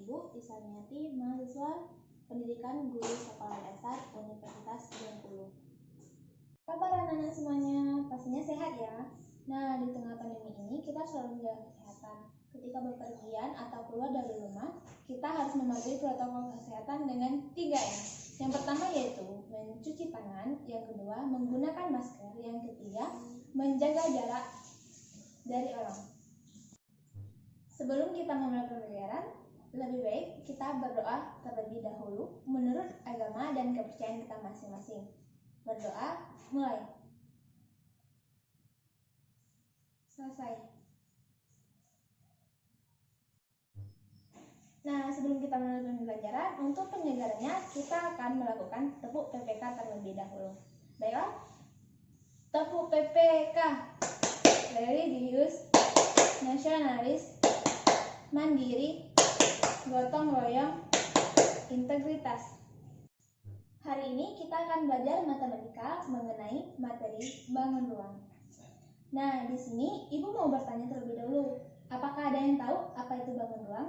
Ibu Isamiati, mahasiswa pendidikan guru sekolah dasar Universitas Bengkulu. Kabar anak-anak semuanya, pastinya sehat ya. Nah, di tengah pandemi ini kita selalu menjaga kesehatan. Ketika bepergian atau keluar dari rumah, kita harus mematuhi protokol kesehatan dengan 3M. Yang pertama yaitu mencuci tangan, yang kedua menggunakan masker, yang ketiga menjaga jarak dari orang. Sebelum kita memulai pembelajaran, lebih baik kita berdoa terlebih dahulu menurut agama dan kepercayaan kita masing-masing. Berdoa, mulai. Selesai. Nah, sebelum kita mulai pembelajaran, untuk penyegarannya kita akan melakukan tepuk PPK terlebih dahulu. Baiklah, tepuk PPK. Religius, nasionalis, mandiri, gotong royong, integritas. Hari ini kita akan belajar matematika mengenai materi bangun ruang. Nah, di sini Ibu mau bertanya terlebih dahulu, apakah ada yang tahu apa itu bangun ruang?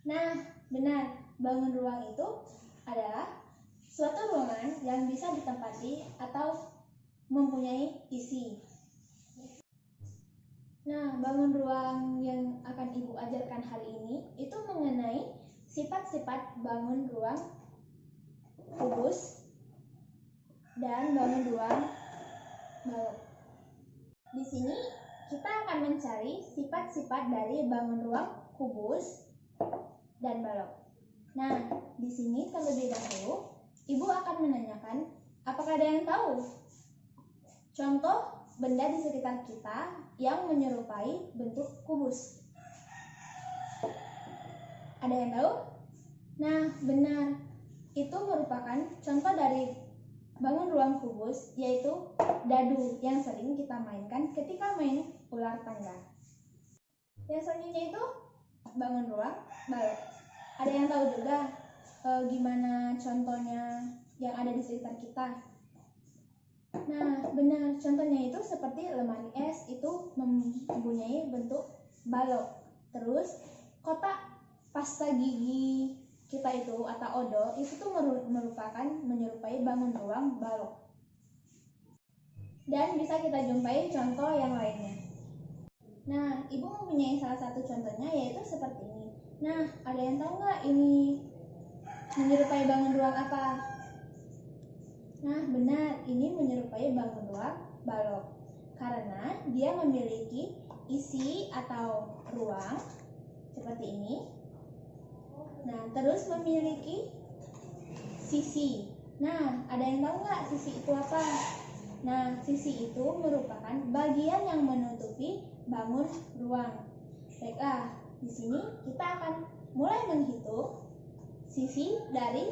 Nah, benar, bangun ruang itu adalah suatu ruangan yang bisa ditempati atau mempunyai isi. Nah, bangun ruang yang akan Ibu ajarkan hari ini itu mengenai sifat-sifat bangun ruang kubus dan bangun ruang balok. Di sini kita akan mencari sifat-sifat dari bangun ruang kubus dan balok. Nah, di sini terlebih dahulu Ibu akan menanyakan, apakah ada yang tahu contoh benda di sekitar kita yang menyerupai bentuk kubus? Ada yang tahu? Nah, benar. Itu merupakan contoh dari bangun ruang kubus, yaitu dadu yang sering kita mainkan ketika main ular tangga. Yang selanjutnya itu bangun ruang balok. Ada yang tahu juga gimana contohnya yang ada di sekitar kita? Nah, benar, contohnya itu seperti lemari es itu mempunyai bentuk balok. Terus kotak pasta gigi kita itu atau odol itu tuh merupakan menyerupai bangun ruang balok. Dan bisa kita jumpai contoh yang lainnya. Nah, Ibu mempunyai salah satu contohnya yaitu seperti ini. Nah, ada yang tahu nggak ini menyerupai bangun ruang apa? Nah, benar, ini menyerupai bangun ruang balok karena dia memiliki isi atau ruang seperti ini. Nah, terus memiliki sisi. Nah, ada yang tahu nggak sisi itu apa? Nah, sisi itu merupakan bagian yang menutupi bangun ruang. Baiklah, di sini kita akan mulai menghitung sisi dari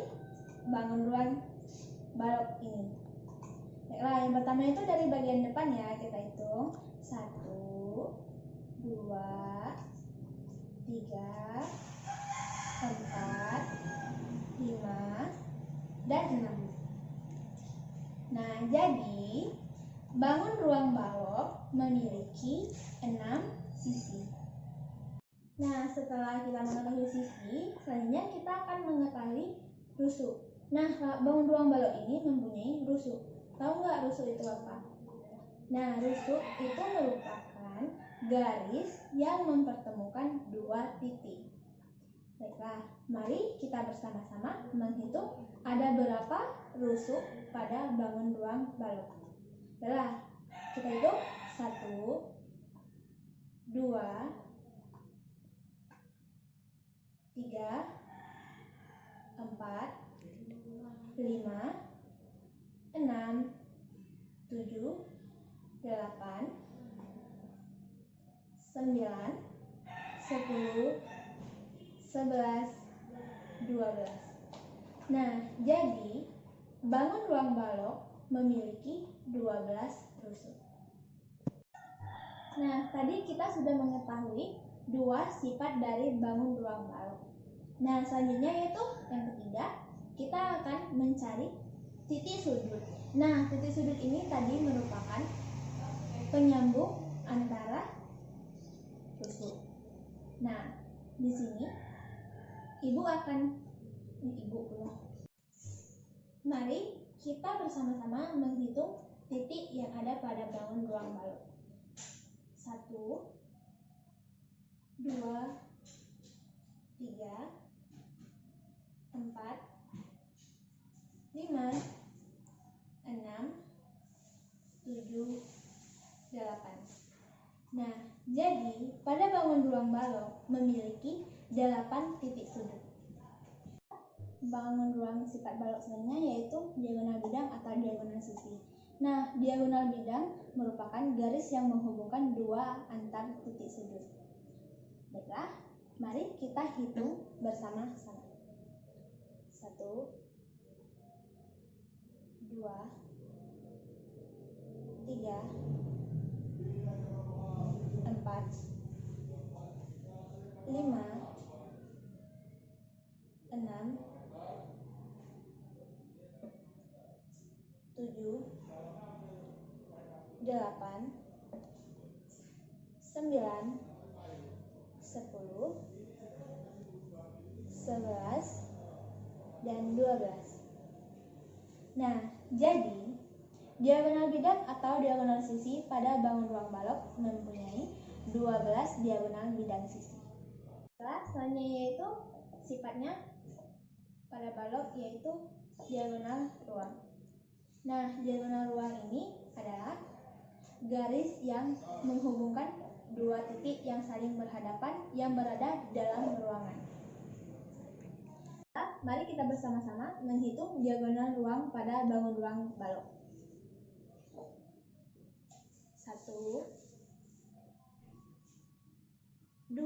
bangun ruang balok ini. Baiklah, yang pertama itu dari bagian depan ya, kita hitung 1, 2, 3, 4, 5, dan 6. Nah, jadi bangun ruang balok memiliki 6 sisi. Nah, setelah kita mengetahui sisi, selanjutnya kita akan mengetahui rusuk. Nah, bangun ruang balok ini mempunyai rusuk. Tahu nggak rusuk itu apa? Nah, rusuk itu merupakan garis yang mempertemukan dua titik. Baiklah, mari kita bersama-sama menghitung ada berapa rusuk pada bangun ruang balok. Baiklah, kita hitung 1, 2, 3, 4, 5, 6, 7, 8, 9, 10, 11, 12. Nah, jadi bangun ruang balok memiliki 12 rusuk. Nah, tadi kita sudah mengetahui dua sifat dari bangun ruang balok. Nah, selanjutnya yaitu yang ketiga, kita akan mencari titik sudut. Nah, titik sudut ini tadi merupakan penyambung antara rusuk. Nah, di sini Ibu akan Ibu pulang. Mari kita bersama-sama menghitung titik yang ada pada bangun ruang balok. 1, 2, 3, 4, 5, 6, 7, 8. Nah, jadi pada bangun ruang balok memiliki 8 titik sudut. Bangun ruang sifat balok selanjutnya yaitu diagonal bidang atau diagonal sisi. Nah, diagonal bidang merupakan garis yang menghubungkan dua antar titik sudut. Baiklah, mari kita hitung bersama-sama. 1, 2, 3, 4, 5, 6, 7, 8, 9, 10, 11, dan 12. Nah, jadi diagonal bidang atau diagonal sisi pada bangun ruang balok mempunyai 12 diagonal bidang sisi. Selanjutnya yaitu sifatnya pada balok yaitu diagonal ruang. Nah, diagonal ruang ini adalah garis yang menghubungkan dua titik yang saling berhadapan yang berada dalam ruangan. Mari kita bersama-sama menghitung diagonal ruang pada bangun ruang balok. 1, 2,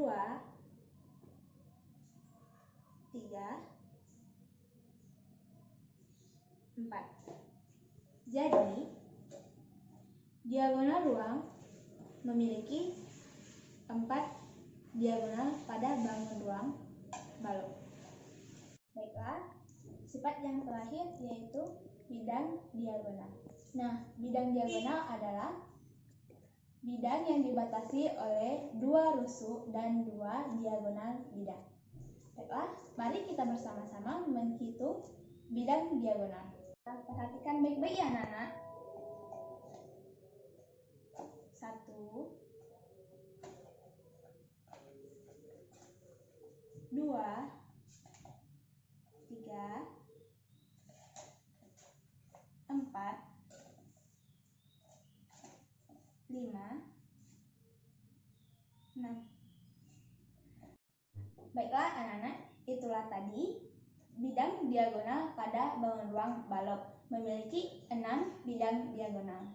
3, 4. Jadi, diagonal ruang memiliki 4 diagonal pada bangun ruang balok. Baiklah, sifat yang terakhir yaitu bidang diagonal. Nah, bidang diagonal adalah bidang yang dibatasi oleh 2 rusuk dan 2 diagonal bidang. Baiklah, mari kita bersama-sama menghitung bidang diagonal. Perhatikan baik-baik ya anak-anak. 1, 2, 3, 4, 5, 6. Baiklah anak-anak, itulah tadi bidang diagonal pada bangun ruang balok memiliki 6 bidang diagonal.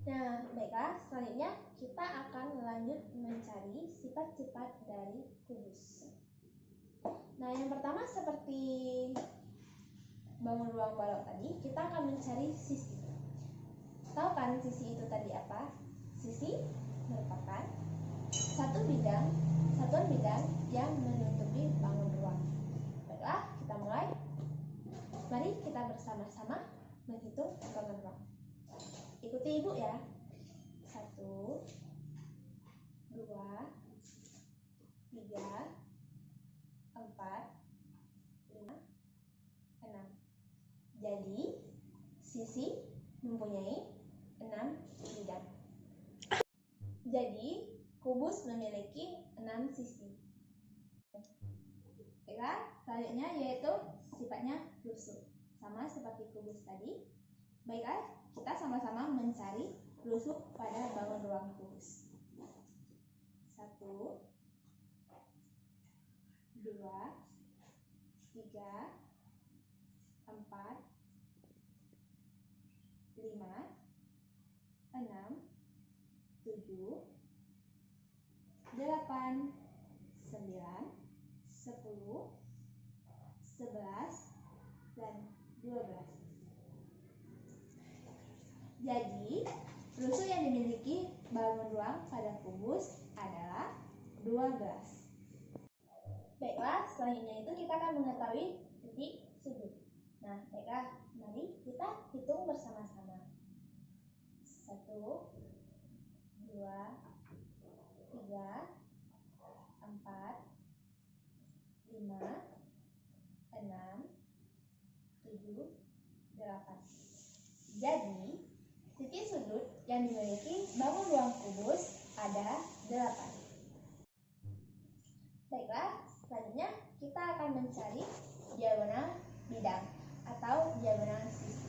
Nah, baiklah, selanjutnya kita akan lanjut mencari sifat-sifat dari kubus. Nah, yang pertama seperti bangun ruang balok tadi, kita akan mencari sisi. Tahu kan sisi itu tadi apa? Sisi merupakan satuan bidang yang menutupi bangun ruang. Baiklah, kita mulai. Mari kita bersama-sama menghitung bangun ruang. Ikuti ibu ya. 1, 2, 3, 4, 5, 6. Jadi, sisi mempunyai 6 bidang. Jadi, kubus memiliki 6 sisi. Baiklah, selanjutnya yaitu sifatnya rusuk. Sama seperti kubus tadi. Baiklah, kita sama-sama mencari rusuk pada bangun ruang kubus. 1, 2, 3, 4, 5, 6, 7, 8, 9, 10, 11, dan 12. Jadi, rusuk yang dimiliki bangun ruang pada kubus adalah 12. Baiklah, selanjutnya itu kita akan mengetahui titik sudut. Nah, baiklah, mari kita hitung bersama-sama. 1, 2, 3, 4, 5, 7, 8. Jadi, titik sudut yang dimiliki bangun ruang kubus ada 8. Baiklah, selanjutnya kita akan mencari diagonal bidang atau diagonal sisi.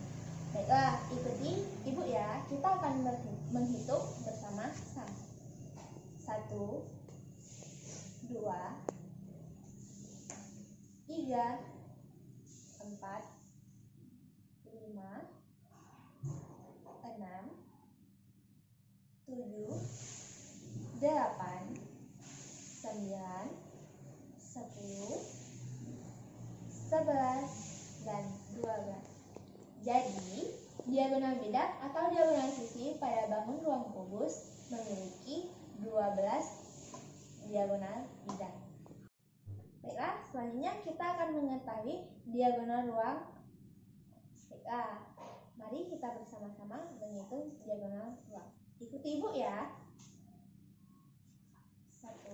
Baiklah, ikuti ibu ya, kita akan menghitung bersama-sama. 1, 2, 3, 4, 5, 6, 7, 8, 9, 10, 11, dan 12. Jadi, diagonal bidang atau diagonal sisi pada bangun ruang kubus memiliki 12 diagonal bidang. Baiklah, selanjutnya kita akan mengetahui diagonal ruang. Baiklah, mari kita bersama-sama menghitung diagonal ruang. Ikuti ibu ya. 1,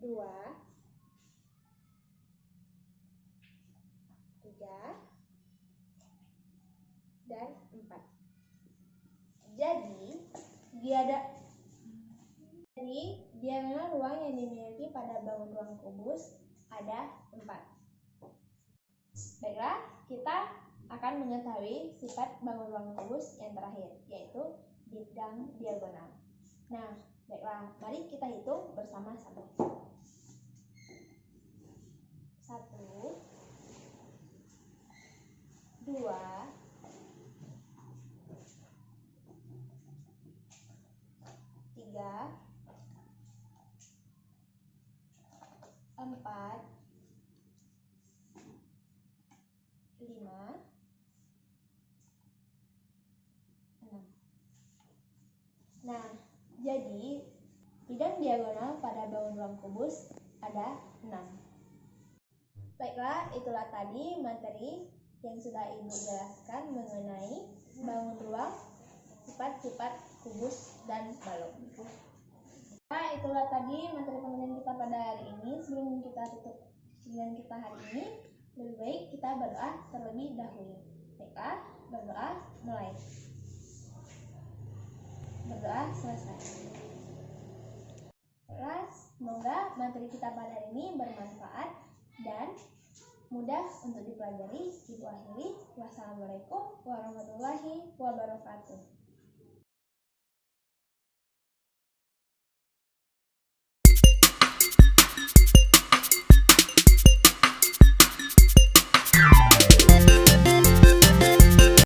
2, 3, dan 4. Jadi diagonal ruang yang dimiliki pada bangun ruang kubus ada 4. Baiklah, kita akan mengetahui sifat bangun ruang kubus yang terakhir, yaitu bidang diagonal. Nah, baiklah, mari kita hitung bersama-sama. 1, 2, 3, 4, 5, 6. Nah, jadi bidang diagonal pada bangun ruang kubus ada 6. Baiklah, itulah tadi materi yang sudah ibu jelaskan mengenai bangun ruang, sifat-sifat kubus dan balok. Nah, itulah tadi materi penelitian kita pada hari ini. Sebelum kita tutup kajian kita hari ini, lebih baik kita berdoa terlebih dahulu. Baiklah, berdoa mulai. Berdoa selesai. Baiklah, semoga materi kita pada hari ini bermanfaat dan mudah untuk dipelajari. Ibu akhiri. Wassalamualaikum warahmatullahi wabarakatuh.